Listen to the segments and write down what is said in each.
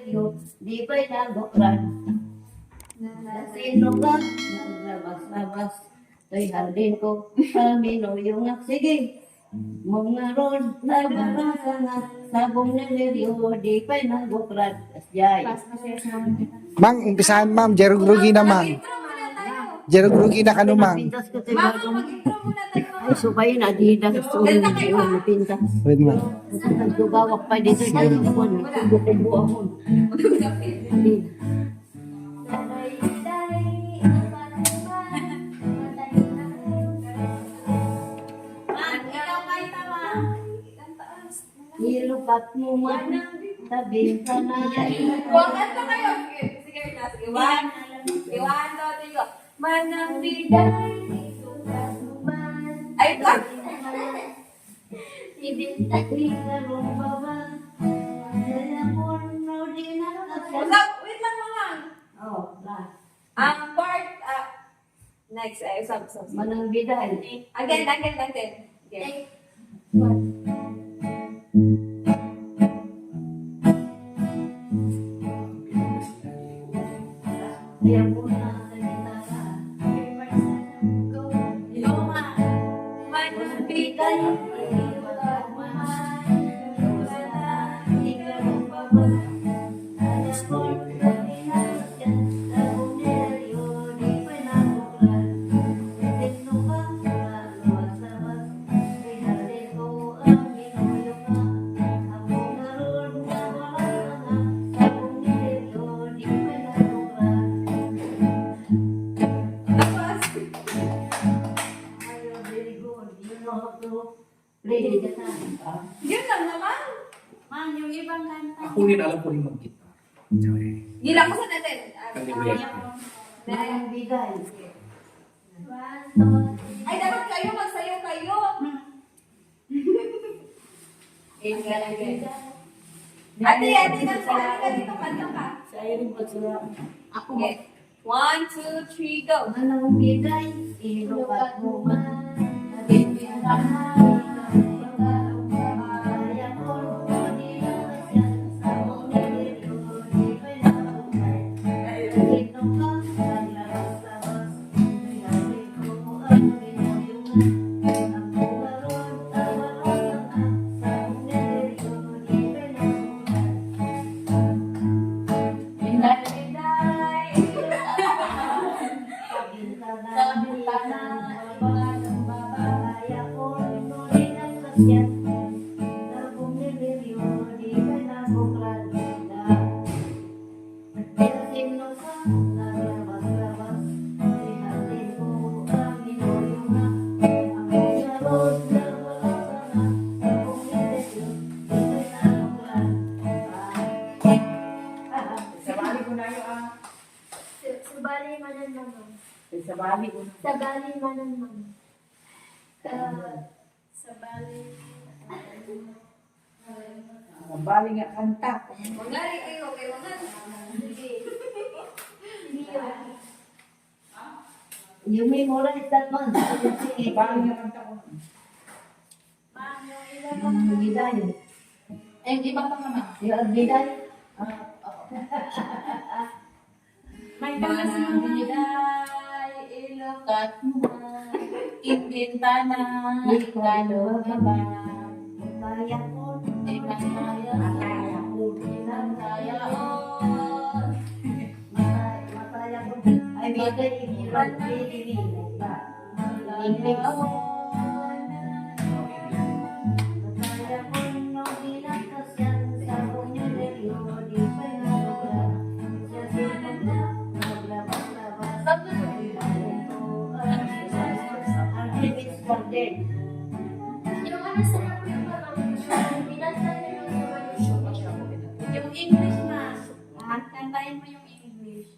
di ba'y nabukran? Sino ka? Naglabas-labas. To'y haldin ko, pamino yung sige. Mga ron, nababasa na, sabong niliryo, di ba'y nabukran? Asjay. Mang, umpisahan ma'am, jerug-rugi na mang. Jerug-rugi na kano mang. Pintas ko tayo bagong. Ay, subay na, di na gusto ko yung pintas. Wait man. Nagdugawak pa dito, dito ko, kubo-kubo ako. Hindi. Nilupat mo man, sabihin ka na. Buwakan na kayo. Sige, sige. One, two, three, go. Manang biday, sukat mo man. Ay, ito. Ibintay ka rumbawa. Wait lang mga. Oh, last. Part, next, sub. Manang biday. Again. Okay. Kaya muna sa gitara. Luma. Manang biday, sukat mo man. Yun lang naman. Man, yung ibang kanta. Ako rin alam ko rin mag-guitar. Gilang ko sa natin. Manang biday. Ay, dapat kayo, magsayo kayo. Ate, nagsasabi ka dito, kanta ka. Sa rin pa sila. Ako mo. Okay. 1, 2, 3, go. Manang biday. Ilukat mo man. Sabali manan naman. Sabali ko. Sabali manan naman. Sabali. Sabali nga kanta. Mangari kayo, okay, mangari. Yung may mura isang man. Sabali nga kanta ko. Manang biday. Eh, iba pa naman. Yung biday. May manang biday, ilukat mo man. Imbinta na, ikalo ka ba? Kaya ko. Di masaya, Kaya ko. kaya o. Masaya ko. Ay, biday. Ilan pinili. Ilig ako. Masaya ko. Nung nilakas yan. Sabong niya rin. Di pa yung siya sinanda. Naglabas-labas. Artemis Garden. Yung ano sa ako yung parang binasa niya yung Yung English na. Kantayin mo yung English.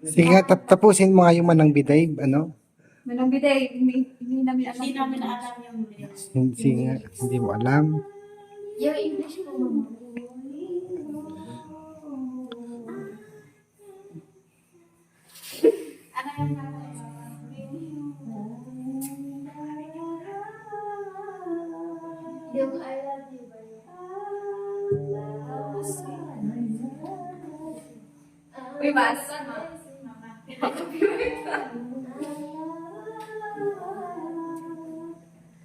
Sige nga, tapusin mo nga yung manang biday, ano? Manang biday, hindi namin alam. Hindi namin alam yung lyrics. Sige nga, hindi mo alam. yung English mo mama. Ano yung kanta? Yung I love you ba yun? Uy, mas.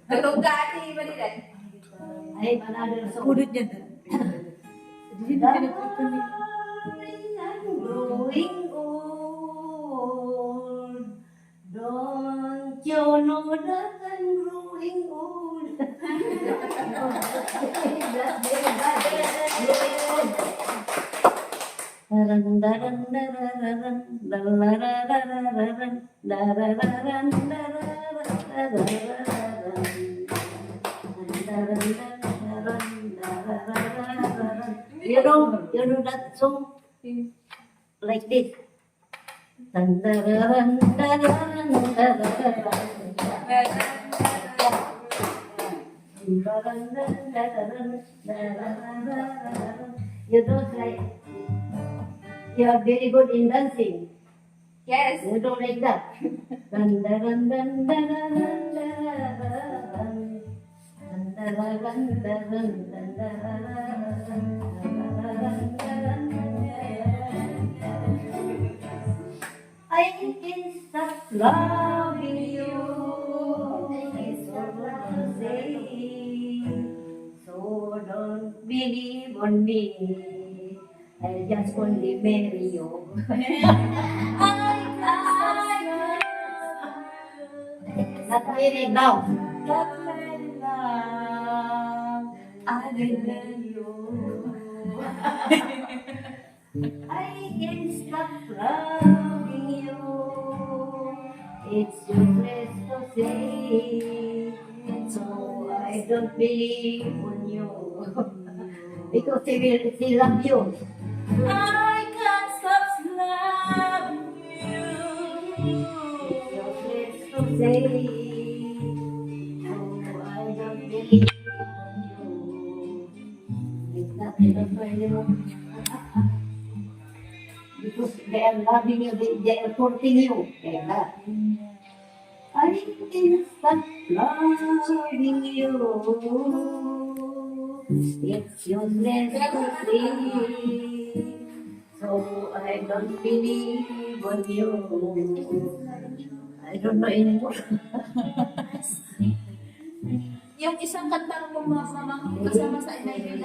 Tutog ka ate, Balilan. Ay, panalo na sa Kulot niya doon. growing old. Don't you know that I'm growing old? Daran daran dararan dalararararan darararan darararan. You know that song like this. Dararan dararan dararan. You don't like. You are very good in dancing. Yes. You don't like that. Dun, dun, dun, dun, dun, dun, dun, dun, dun, dun, dun, I can stop loving you. It's all to say. So don't believe on me. I just only marry you. Not married now. Not married now. I will marry you. I can't stop loving you. It's useless to say. So I don't believe on you. Because he loves you. I can't stop loving you. Your place to say, oh, I don't believe on you. It's not enough anymore. Because they are loving you, they are courting you. Like that. I can't stop loving you. It's useless to say. So I don't believe on you. I don't know anymore. Yung isang kanta mo mamang kasama sa Inay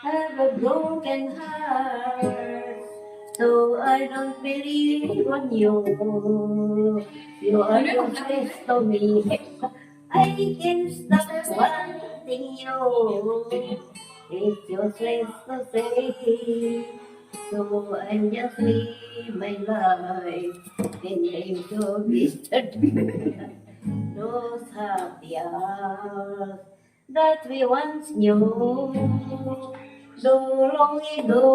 Have a broken heart, so I don't believe on you. You are useless to me. I can stop wanting you. It's useless to say. So I just live my life and aim to be those happy hours that we once knew. So long ago,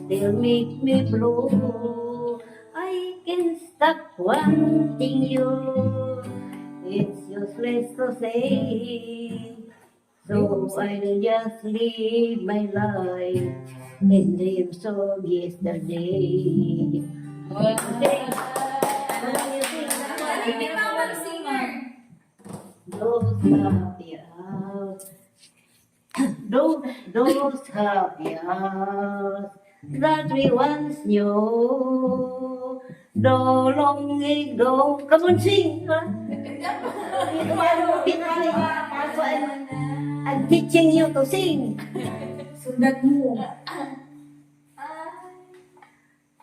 still make me blue. I can stop wanting you. It's useless to say. So I'll just live my life and dreams of yesterday. Sing. Hindi pa ako singer. Those happy hours, those happy hours that we once knew. No long ago, come on, sing. Huh? I'm teaching you to sing. Sundat mo.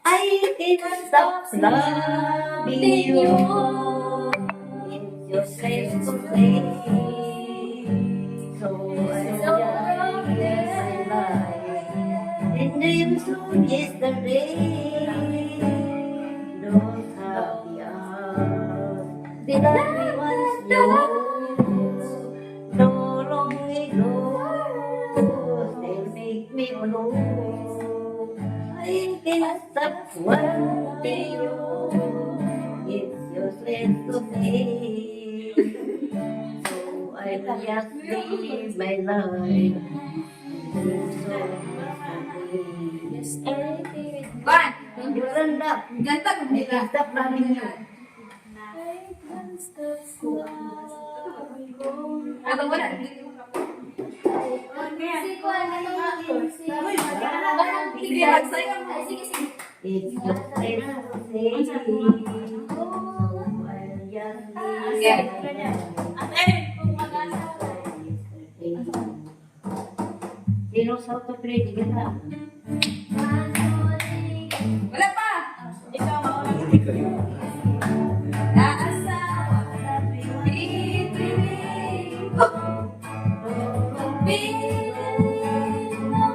I can't stop loving you. It's useless to say. So I just live my life and dreams of yesterday. Those happy hours that we once knew. No long ago, still make me blue. I can't stop wanting you. It's useless to say. So I just live my life. So yesterday. One. You run up. Ganta ko I can't stop loving you. Ano ba na? Si Kuan, ano nga? Si Sige, magsayaw mo. Ay, sige, sige. It's the place to say. Sino sa autoplay? Sige na. Wala pa. Ikaw, naasawa na pipiliin ko. Pipiliin mo.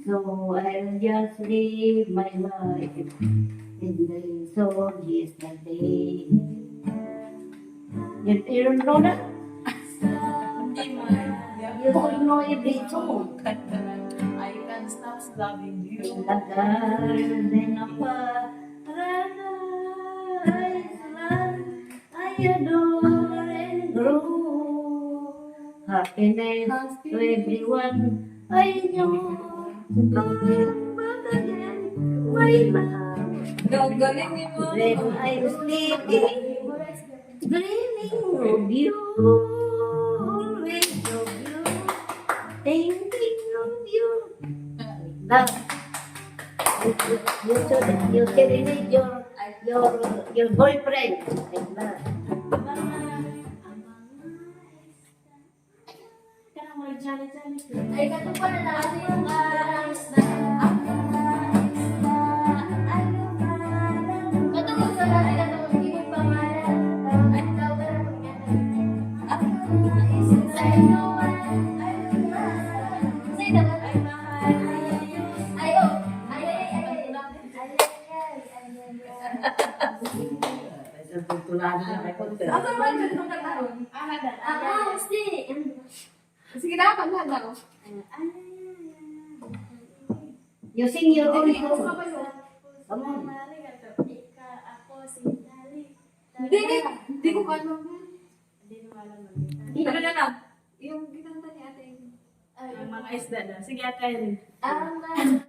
So I'll just live my life in the song yesterday. You don't know that? You don't know every song. I can't stop loving you. Tagal din ang paradise I adore and grow. Happiness to everyone I know. Come back again, my love. Galing mo. When I'm sleeping, dreaming of you, always of you, thinking of you. Love. You serenade your boyfriend. Like that. Ay, kato pa na natin yung kato mo sa lahat, kato mo, hindi mo pangalan. At ikaw ka na I know what say that. Ay, oh. Ay. Asa naman dyan itong kataron? Si. Sige na, paglaan ako. You sing your own song. Come on. Hindi ko pa alam. Ano na lang? Yung ginanta ni ate. Yung mga isda na. Sige, Ate Irene. Ang